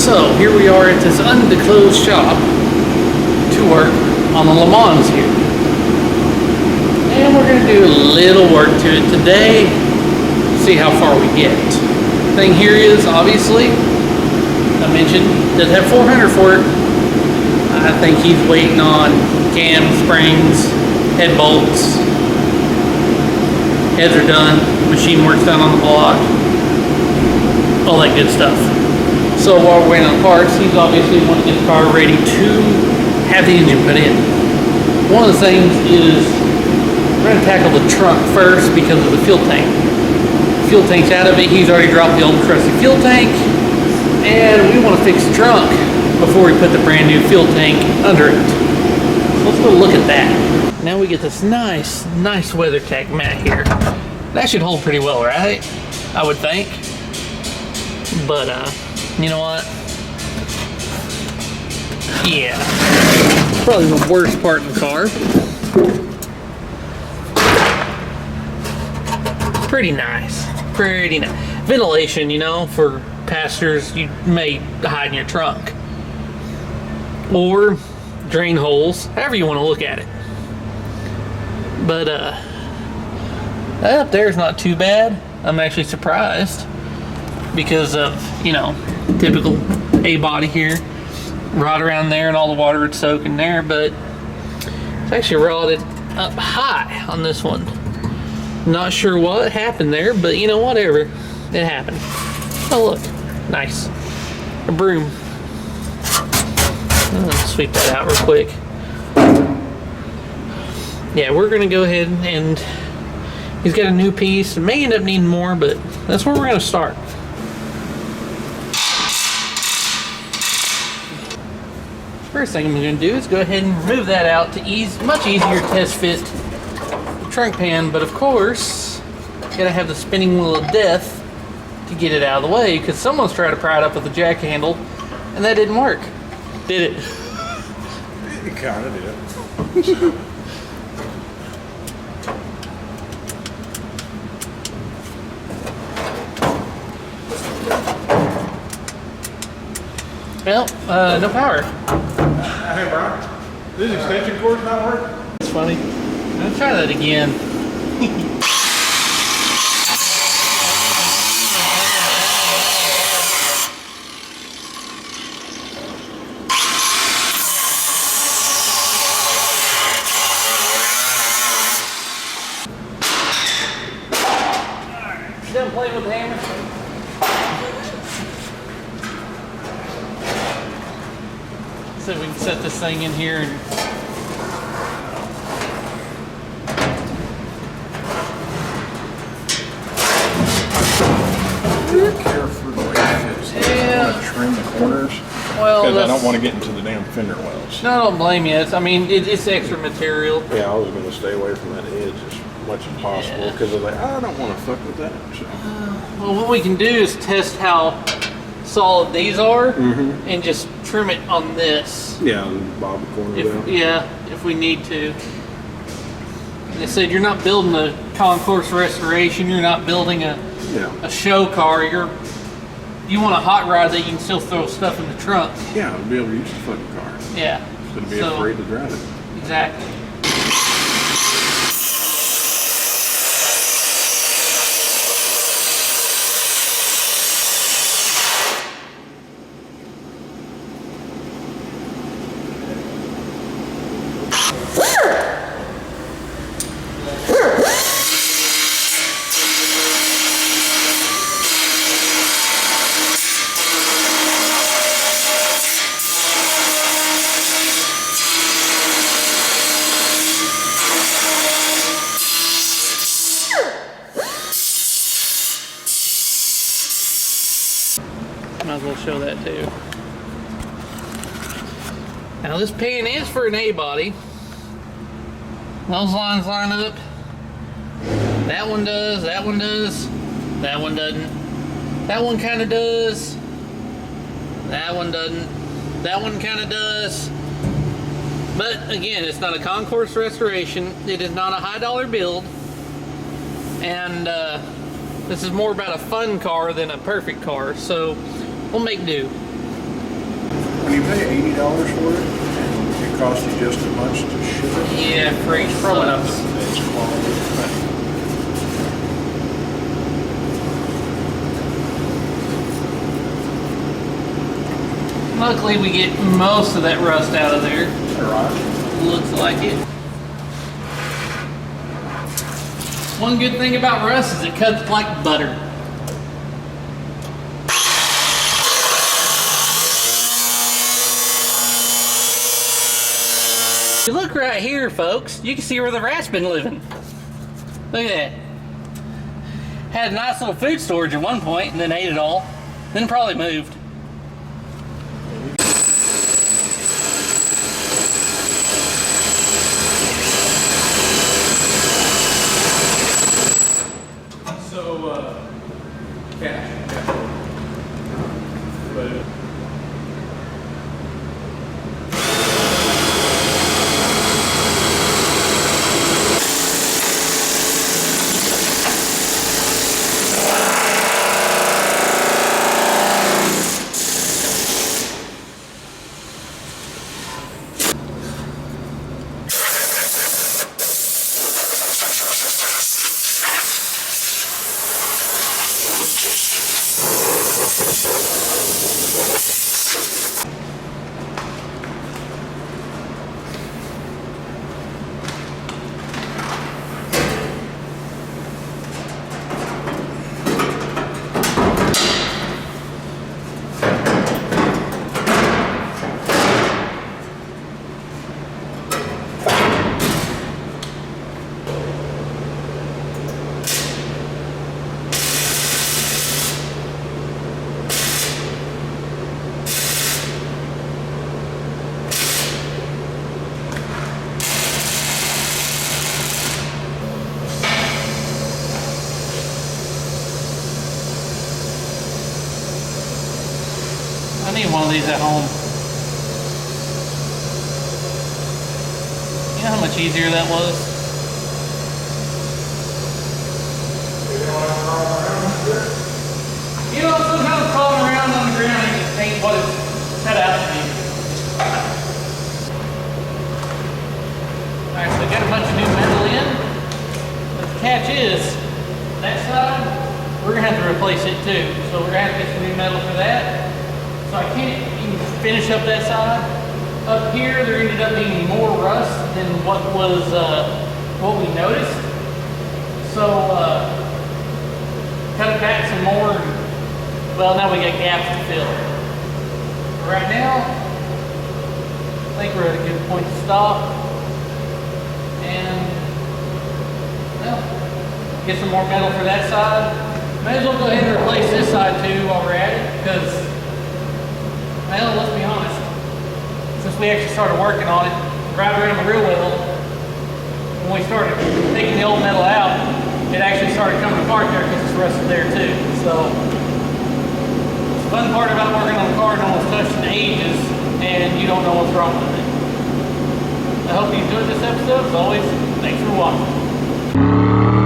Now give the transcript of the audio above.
So here we are at this undisclosed shop to work on the lemans here. And we're going to do a little work to it today, see how far we get. Thing here is, obviously, I mentioned, does have 400 for it. I think he's waiting on cam, springs, head bolts. Heads are done, machine work's done on the block, all that good stuff. So while we're waiting on parts, he's obviously want to get the car ready to have the engine put in. One of the things is we're going to tackle the trunk first because of the fuel tank. Fuel tank's out of it. He's already dropped the old crusty fuel tank, and we want to fix the trunk before we put the brand new fuel tank under it. So let's go look at that. Now we get this nice WeatherTech mat here. That should hold pretty well, right? I would think. But you know what? Yeah, probably the worst part in the car. Pretty nice. Ventilation, you know, for passengers you may hide in your trunk. Or drain holes, however you want to look at it. But that up there is not too bad. I'm actually surprised because of, you know, typical A body here. Rot around there and all the water would soak in there, but it's actually rotted up high on this one. Not sure what happened there, but you know, whatever. It happened. Oh look, nice. A broom. Let's sweep that out real quick. Yeah, we're gonna go ahead and he's got a new piece. May end up needing more, but that's where we're gonna start. First thing I'm gonna do is go ahead and remove that out to ease, much easier test fit the trunk pan, but of course, gotta have the spinning wheel of death to get it out of the way, because someone's tried to pry it up with a jack handle, and that didn't work. Did it? It kinda did. Well, no power. Hey, Brian, this extension cord's not working? It's funny. Let's try that again. Alright, done playing with the hammer? So we can set this thing in here and Careful the way it fits. I want to trim the corners because I don't want to get into the damn fender wells. No, I don't blame you. It's extra material. Yeah, I was going to stay away from that edge as much as possible because I was like, I don't want to fuck with that. So. Well, what we can do is test how solid these are and just trim it on this. Yeah, and bob the corner down. Yeah, if we need to. They said you're not building a concourse restoration, you're not building a show car, you want a hot rod that you can still throw stuff in the trunk. Yeah, to be able to use the fucking car. Yeah. Instead of being afraid to drive it. Exactly. Might as well show that too. Now this pan is for an A body. Those lines line up. That one does, that one does, that one doesn't. That one kind of does. That one doesn't. That one kind of does. But again, it's not a concourse restoration. It is not a high dollar build. And this is more about a fun car than a perfect car. So we'll make do. When you pay $80 for it, and it costs you just as much to ship it, Yeah, freight probably not sucks. the best quality. Luckily, we get most of that rust out of there. Right. Looks like it. One good thing about rust is it cuts like butter. If you look right here, folks, you can see where the rat's been living. Look at that. Had a nice little food storage at one point and then ate it all. Then probably moved. Cash. But I need one of these at home. You know how much easier that was? You know, sometimes crawling around on the ground and just ain't what it's set out to be. Alright, so I got a bunch of new metal in. But the catch is, that side, we're gonna have to replace it too. So we're gonna have to get some new metal for that. So I can't even finish up that side. Up here, there ended up being more rust than what we noticed. So, cut it back some more. Well, now we got gaps to fill. Right now, I think we're at a good point to stop. And, well, get some more metal for that side. May as well go ahead and replace this side too while we're at it, because, well, let's be honest. Since we actually started working on it, right around the real well, when we started taking the old metal out, it actually started coming apart there because it's rusted there too. So, the fun part about working on a car no one's touched in ages, and you don't know what's wrong with it. I hope you enjoyed this episode. As always, thanks for watching.